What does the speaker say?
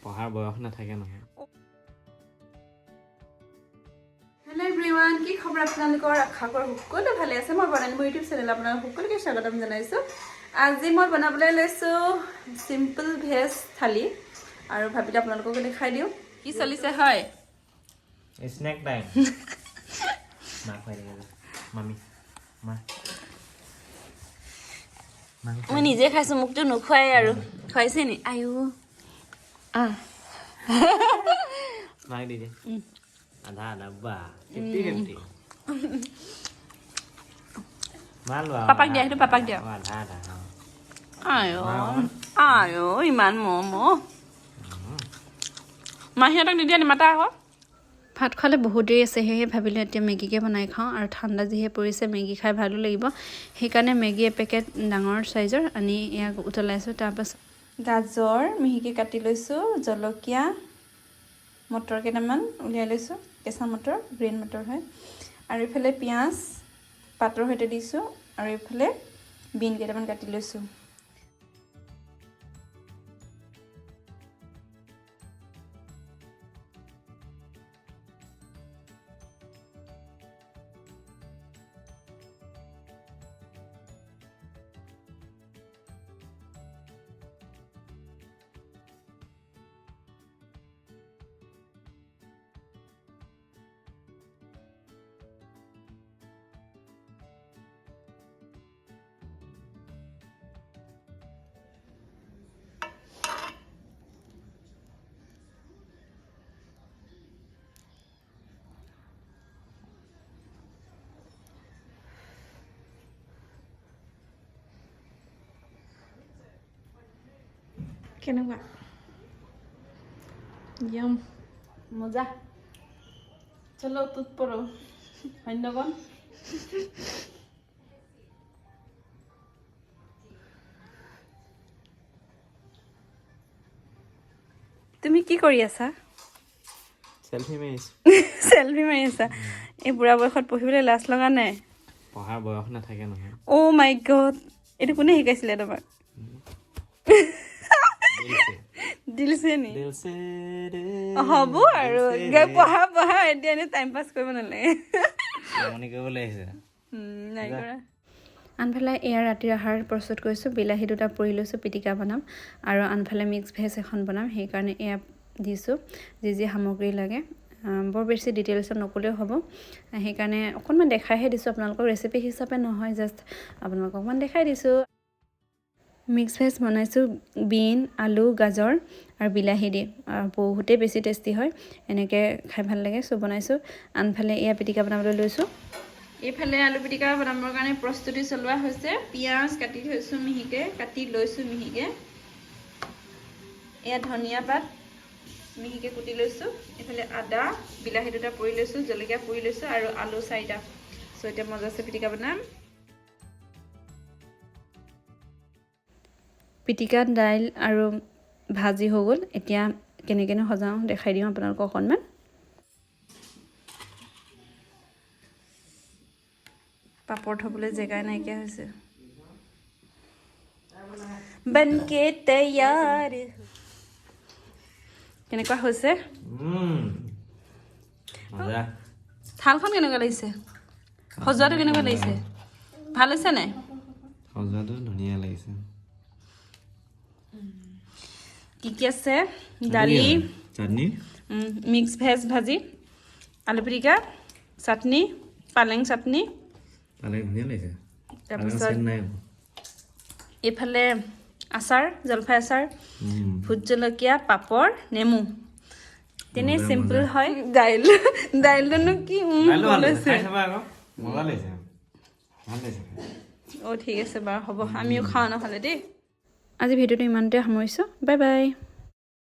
পঢ়াৰ বয়স নাথাকে নহয় Hello everyone, কি খবৰ আপোনালোকৰ আশা কৰো সকলো ভালে আছে মই বনানি মোৰ ইউটিউব চেনেল আপোনালোক সকলোকে স্বাগতম জনাইছো আজি মই বনাবলৈ লৈছো সিম্পল ভেজ থালি আৰু ভাবিলে আপোনালোকক দেখাই দিও কি চলিছে হয় স্নেক টাইম মা খাই দিবা মামি মা মই নিজে খাইছো মুকটো নখুৱাই আৰু খাইছে নি আয়ু মাই দি দে আধা আধা বা 50-50 মালৱা পাপাক দিয়া সেইটো পাপাক দিয়া আধা আধা আয়ো ইমান মমো মাহিহঁতক নিদিয়া নিমাতা আকৌ ভাত খোৱালে বহুত দেৰি আছে সেয়ে ভাবিলোঁ এতিয়া মেগীকে বনাই খাওঁ আৰু ঠাণ্ডা যিহে পৰিছে মেগী খাই ভালো লাগিব সেইকাৰণে মেগী এপেকেট ডাঙৰ চাইজৰ আনি ইয়াক উতলাইছোঁ তাৰপাছত গাজৰ মিহিকৈ কাটি লৈছোঁ জলকীয়া মটৰ কেইটামান উলিয়াই লৈছোঁ কেঁচা মটৰ গ্ৰীণ মটৰ হয় আৰু ইফালে পিঁয়াজ পাতৰ সৈতে দিছোঁ আৰু ইফালে বিন কেইটামান কাটি লৈছোঁ কেনেকুৱা यम মজা চলো তুত পৰো ধন্যবাদ তুমি কি কৰি আছা সেলফি মাৰিছো সেলফি মাৰি আছা এই বুঢ়া বয়সত পঢ়িবলৈ লাজ লগা নাই পঢ়াৰ বয়স নাথাকে নহয় ও মাই গড এইটো কোনে শিকাইছিলে তোমাক দিল সে নি হ'ব আৰু পঢ়া এতিয়া এনে টাইম পাছ কৰিব নালাগে মনি কৰিবলৈ আহিছে নাই কৰা আনফালে এয়া ৰাতিৰ আহাৰ প্ৰস্তুত কৰিছোঁ বিলাহী দুটা পুৰি লৈছোঁ পিটিকা বনাম আৰু আনফালে মিক্স ভেজ এখন বনাম সেইকাৰণে এয়া দিছোঁ যি সামগ্ৰী লাগে বৰ বেছি ডিটেইলছত নকলেও হ'ব সেইকাৰণে অকণমান দেখাইহে দিছোঁ আপোনালোকক ৰেচিপি হিচাপে নহয় জাষ্ট আপোনালোকক অকণমান দেখাই দিছোঁ মিক্স ভেজ বনাইছোঁ বিন আলু গাজৰ আৰু বিলাহী দি বহুতেই বেছি টেষ্টি হয় এনেকৈ খাই ভাল লাগে চ' বনাইছোঁ আনফালে এয়া পিটিকা বনাবলৈ লৈছোঁ এইফালে আলু পিটিকা বনাবৰ কাৰণে প্ৰস্তুতি চলোৱা হৈছে পিঁয়াজ কাটি থৈছোঁ মিহিকৈ কাটি লৈছোঁ মিহিকৈ এয়া ধনিয়া পাত মিহিকৈ কুটি লৈছোঁ এইফালে আদা বিলাহী দুটা পুৰি লৈছোঁ জলকীয়া পুৰি লৈছোঁ আৰু আলু 4টা চ' এতিয়া মজাছে পিটিকা বনাম পিটিকা দাইল আৰু ভাজি হৈ গ'ল এতিয়া কেনেকৈ সজাওঁ দেখাই দিওঁ আপোনালোকক অকণমান পাপৰ থবলৈ জেগাই নাইকিয়া হৈছে বনকে তৈয়াৰ কেনেকুৱা হৈছে মজা থালখন কেনেকুৱা লাগিছে সজোৱাটো কেনেকুৱা লাগিছে ভাল হৈছে নাই সজোৱাটো ধুনীয়া লাগিছে কি আছে দালি চাটনি মিক্স ভেজ ভাজি আলু পিটিকা চাটনি পালেং চাটনি পালেং ধুনীয়া লাগিছে তাৰপিছত এইফালে আচাৰ জলফাই আচাৰ ভোট জলকীয়া পাপৰ নেমু তেনে চিম্পল হয় দাইলনো কি ঠিক আছে বাৰু হ'ব আমিও খাওঁ নহ'লে দেই আজি ভিডিঅ'টো ইমানতে সামৰিছোঁ বাই বাই